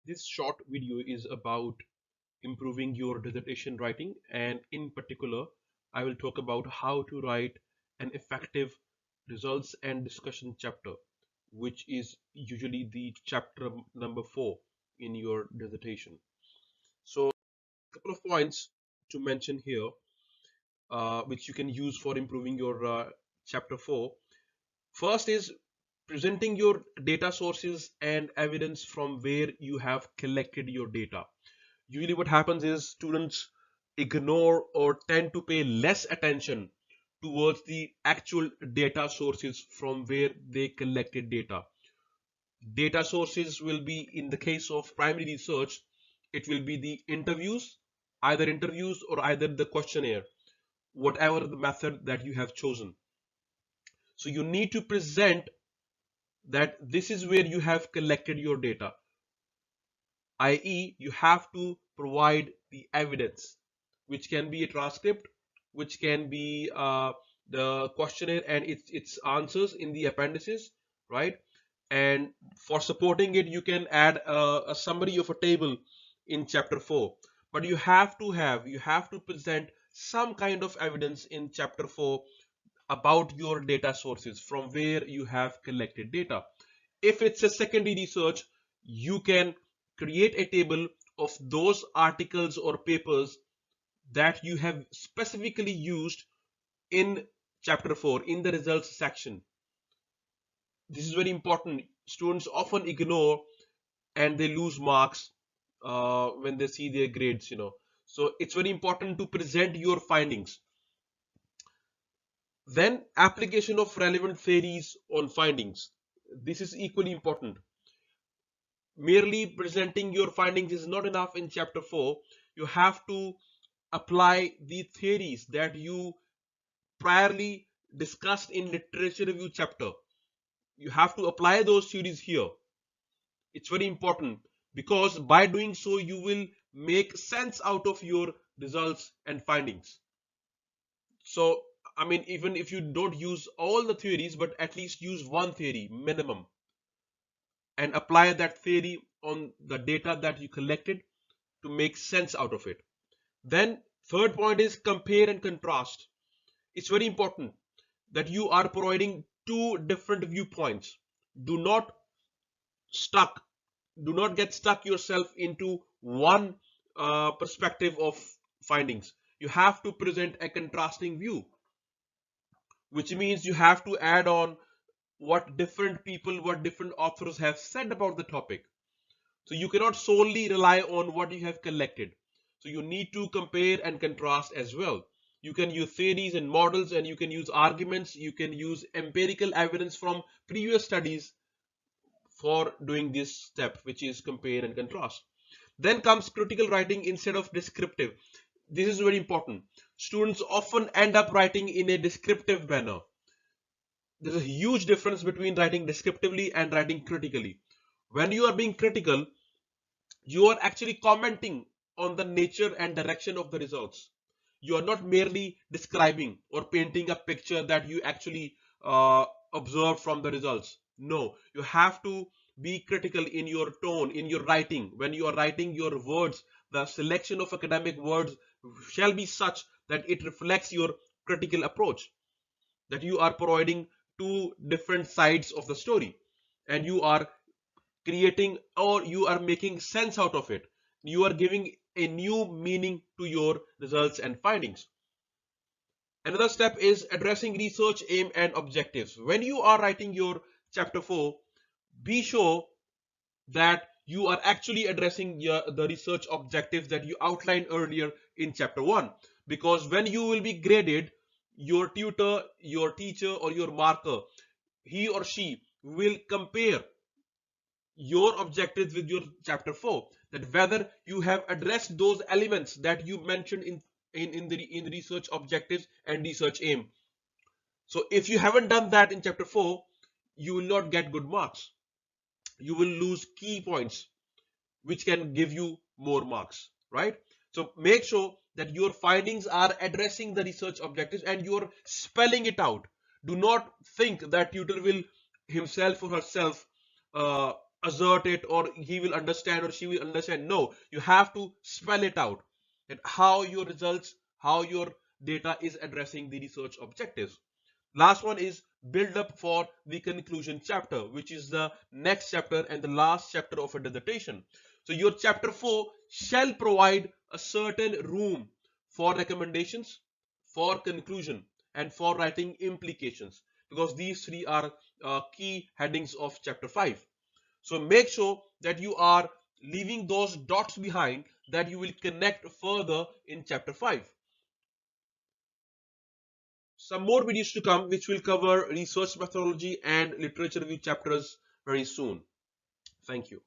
This short video is about improving your dissertation writing, and in particular, I will talk about how to write an effective results and discussion chapter, which is usually the chapter number 4 in your dissertation. So, a couple of points to mention here, which you can use for improving your chapter 4. First is presenting your data sources and evidence from where you have collected your data. Usually what happens is students ignore or tend to pay less attention towards the actual data sources from where they collected data. Data sources will be, in the case of primary research, it will be the interviews or either the questionnaire, whatever the method that you have chosen. So you need to present that this is where you have collected your data, i.e. you have to provide the evidence, which can be a transcript, which can be the questionnaire and its answers in the appendices, right? And for supporting it, you can add a summary of a table in chapter 4. But you have to present some kind of evidence in chapter 4 about your data sources from where you have collected data. If it's a secondary research, you can create a table of those articles or papers that you have specifically used in chapter 4 in the results section. This is very important. Students often ignore and they lose marks when they see their grades. So it's very important to present your findings. Then application of relevant theories on findings. This is equally important. Merely presenting your findings is not enough in chapter 4. You have to apply the theories that you priorly discussed in literature review chapter. You have to apply those theories here. It's very important because by doing so you will make sense out of your results and findings. So I mean, even if you don't use all the theories, but at least use one theory minimum and apply that theory on the data that you collected to make sense out of it. Then third point is compare and contrast. It's very important that you are providing two different viewpoints. Do not stuck do not get stuck yourself into one perspective of findings. You have to present a contrasting view, which means you have to add on what different people, what different authors have said about the topic. So you cannot solely rely on what you have collected. So you need to compare and contrast as well. You can use theories and models, and you can use arguments, you can use empirical evidence from previous studies for doing this step, which is compare and contrast. Then comes critical writing instead of descriptive. This is very important. Students often end up writing in a descriptive manner. There's a huge difference between writing descriptively and writing critically. When you are being critical, you are actually commenting on the nature and direction of the results. You are not merely describing or painting a picture that you actually observed from the results. No, you have to be critical in your tone, in your writing. When you are writing your words, the selection of academic words shall be such that it reflects your critical approach, that you are providing two different sides of the story and you are creating or you are making sense out of it. You are giving a new meaning to your results and findings. Another step is addressing research aim and objectives. When you are writing your chapter 4, be sure that you are actually addressing the research objectives that you outlined earlier in chapter 1. Because when you will be graded, your tutor, your teacher, or your marker, he or she will compare your objectives with your chapter 4, that whether you have addressed those elements that you mentioned in research objectives and research aim. So if you haven't done that in chapter 4, you will not get good marks. You will lose key points which can give you more marks, right? So make sure that your findings are addressing the research objectives and you're spelling it out. Do not think that tutor will himself or herself assert it or he will understand or she will understand. No, you have to spell it out and how your results, how your data is addressing the research objectives. Last one is build up for the conclusion chapter, which is the next chapter and the last chapter of a dissertation. So your chapter 4 shall provide a certain room for recommendations, for conclusion, and for writing implications, because these three are key headings of chapter 5. So make sure that you are leaving those dots behind that you will connect further in chapter 5. Some more videos to come which will cover research methodology and literature review chapters very soon. Thank you.